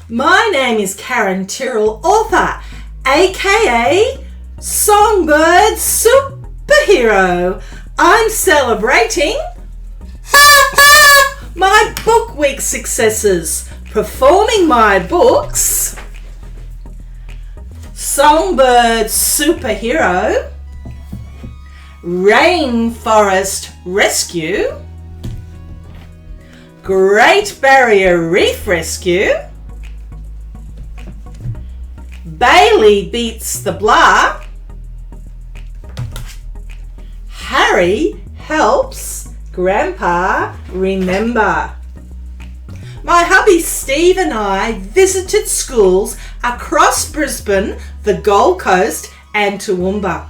My name is Karen Tyrrell, author, aka Songbird Superhero. I'm celebrating my book week successes, performing my books Songbird Superhero, Rainforest Rescue, Great Barrier Reef Rescue, Bailey Beats the Blah, Harry Helps Grandpa Remember. My hubby Steve and I visited schools across Brisbane, the Gold Coast and Toowoomba.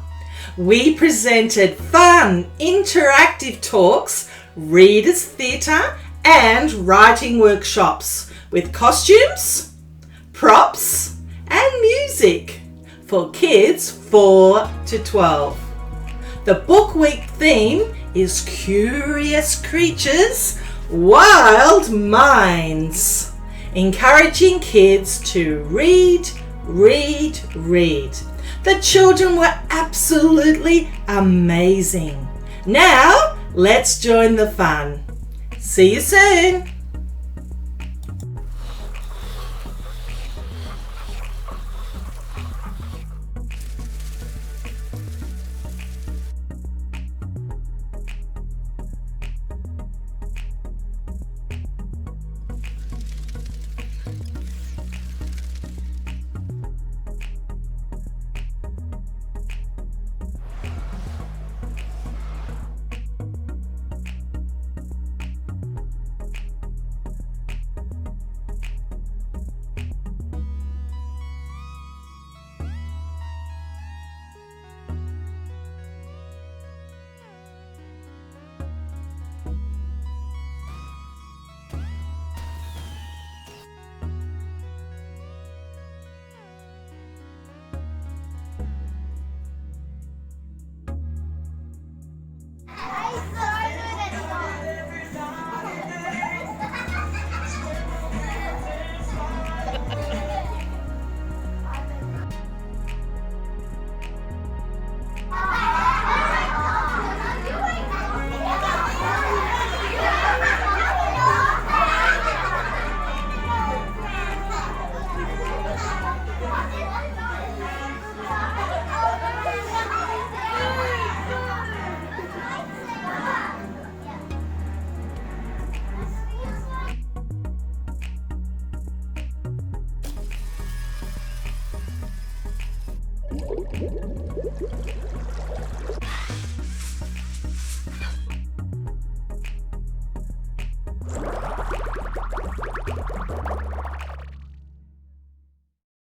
We presented fun, interactive talks, readers' theatre and writing workshops with costumes, props and music for kids 4 to 12. The book week theme is Curious Creatures, Wild Minds, encouraging kids to read. The children were absolutely amazing. Now, let's join the fun. See you soon.